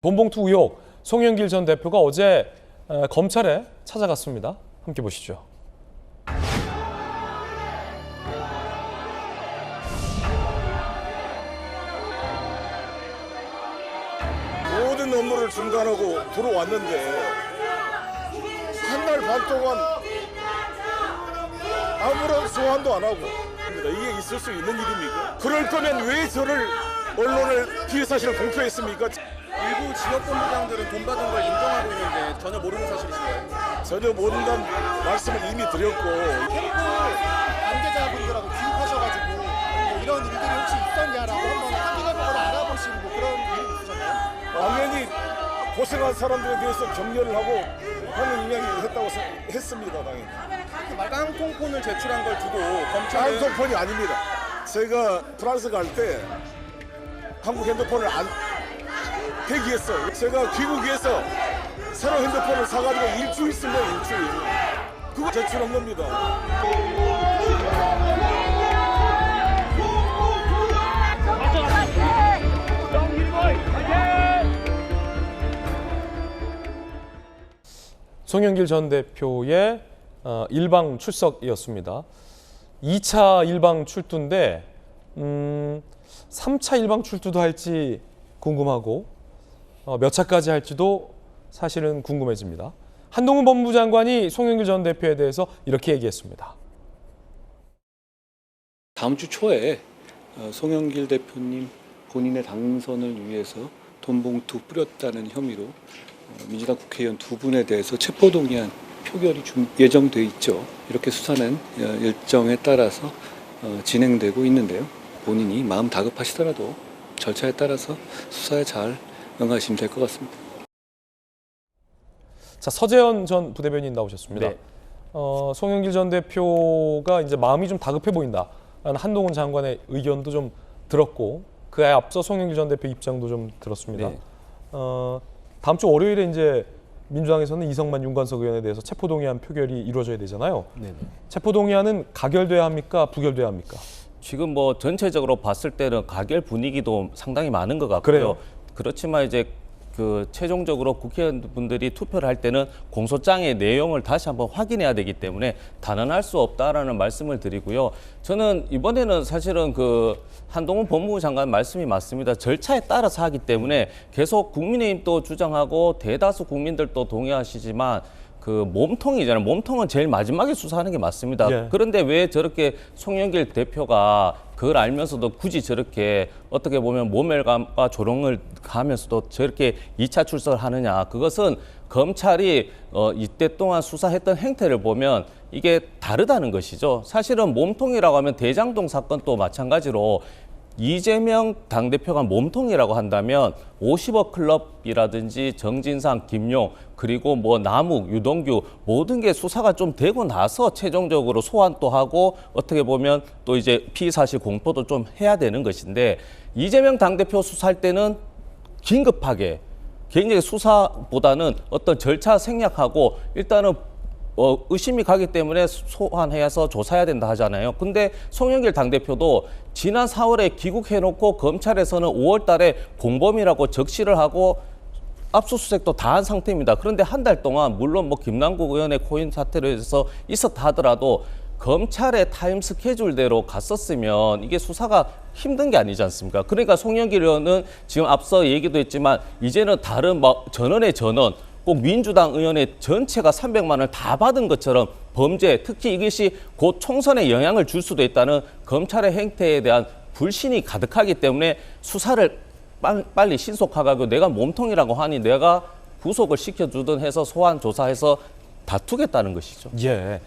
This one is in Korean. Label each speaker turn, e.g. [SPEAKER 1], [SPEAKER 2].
[SPEAKER 1] 돈봉투 의혹, 송영길 전 대표가 어제 검찰에 찾아갔습니다. 함께 보시죠.
[SPEAKER 2] 모든 업무를 중단하고 들어왔는데 한 달 반 동안 아무런 소환도 안 하고 이게 있을 수 있는 일입니까? 그럴 거면 왜 저를 언론에 피해 사실을 공표했습니까?
[SPEAKER 3] 일부 지역본부장들은 돈 받은 걸 인정하고 있는데 전혀 모르는 사실이신가요?
[SPEAKER 2] 전혀 모른다는 말씀을 이미 드렸고
[SPEAKER 4] 캠프 관계자분들하고 교육하셔가지고 뭐 이런 일들이 혹시 있었냐라고 한번 확인해보거나 알아보신 뭐 그런 일이 있으셨나요?
[SPEAKER 2] 당연히 고생한 사람들에 대해서 격려를 하고 하는 이야기를 했다고 했습니다. 당연히.
[SPEAKER 3] 깡통폰을 제출한 걸 두고 검찰은
[SPEAKER 2] 핸드폰이 아닙니다. 제가 프랑스 갈 때 한국 핸드폰을 안 폐기했어요. 제가 귀국해서 새로 핸드폰을 사가지고 일주일 쓴 거예요. 일주일. 그거 제출한 겁니다.
[SPEAKER 1] 송영길 전 대표의 일방 출석이었습니다. 2차 일방 출두인데 3차 일방 출두도 할지 궁금하고 몇 차까지 할지도 사실은 궁금해집니다. 한동훈 법무부 장관이 송영길 전 대표에 대해서 이렇게 얘기했습니다.
[SPEAKER 5] 다음 주 초에 송영길 대표님 본인의 당선을 위해서 돈봉투 뿌렸다는 혐의로 민주당 국회의원 두 분에 대해서 체포동의안 표결이 예정돼 있죠. 이렇게 수사는 일정에 따라서 진행되고 있는데요. 본인이 마음 다급하시더라도 절차에 따라서 수사에 잘 응하시면 될 것 같습니다.
[SPEAKER 1] 자, 서재현 전 부대변인 나오셨습니다.
[SPEAKER 6] 네.
[SPEAKER 1] 송영길 전 대표가 이제 마음이 좀 다급해 보인다라는 한동훈 장관의 의견도 좀 들었고 그에 앞서 송영길 전 대표 입장도 좀 들었습니다.
[SPEAKER 6] 네.
[SPEAKER 1] 다음 주 월요일에 이제 민주당에서는 이성만 윤관석 의원에 대해서 체포동의안 표결이 이루어져야 되잖아요.
[SPEAKER 6] 네네.
[SPEAKER 1] 체포동의안은 가결돼야 합니까? 부결돼야 합니까?
[SPEAKER 6] 지금 뭐 전체적으로 봤을 때는 가결 분위기도 상당히 많은 것 같고요.
[SPEAKER 1] 그래요.
[SPEAKER 6] 그렇지만 이제 그 최종적으로 국회의원분들이 투표를 할 때는 공소장의 내용을 다시 한번 확인해야 되기 때문에 단언할 수 없다라는 말씀을 드리고요. 저는 이번에는 사실은 그 한동훈 법무부 장관 말씀이 맞습니다. 절차에 따라서 하기 때문에 계속 국민의힘도 주장하고 대다수 국민들도 동의하시지만 그 몸통이잖아요. 몸통은 제일 마지막에 수사하는 게 맞습니다.
[SPEAKER 1] 예.
[SPEAKER 6] 그런데 왜 저렇게 송영길 대표가 그걸 알면서도 굳이 저렇게 어떻게 보면 모멸감과 조롱을 가면서도 저렇게 2차 출석을 하느냐. 그것은 검찰이 이때 동안 수사했던 행태를 보면 이게 다르다는 것이죠. 사실은 몸통이라고 하면 대장동 사건도 마찬가지로 이재명 당대표가 몸통이라고 한다면 50억 클럽이라든지 정진상, 김용 그리고 뭐 남욱, 유동규 모든 게 수사가 좀 되고 나서 최종적으로 소환도 하고 어떻게 보면 또 이제 피의 사실 공표도 좀 해야 되는 것인데 이재명 당대표 수사할 때는 긴급하게 굉장히 수사보다는 어떤 절차 생략하고 일단은 의심이 가기 때문에 소환해서 조사해야 된다 하잖아요. 근데 송영길 당대표도 지난 4월에 귀국해놓고 검찰에서는 5월 달에 공범이라고 적시를 하고 압수수색도 다 한 상태입니다. 그런데 한 달 동안 물론 뭐 김남국 의원의 코인 사태로 해서 있었다 하더라도 검찰의 타임 스케줄대로 갔었으면 이게 수사가 힘든 게 아니지 않습니까? 그러니까 송영길 의원은 지금 앞서 얘기도 했지만 이제는 다른 뭐 전원의 전원 꼭 민주당 의원의 전체가 300만 원을 다 받은 것처럼 범죄, 특히 이것이 곧 총선에 영향을 줄 수도 있다는 검찰의 행태에 대한 불신이 가득하기 때문에 수사를 빨리 신속하고 내가 몸통이라고 하니 내가 구속을 시켜주든 해서 소환 조사해서 다투겠다는 것이죠.
[SPEAKER 1] 예.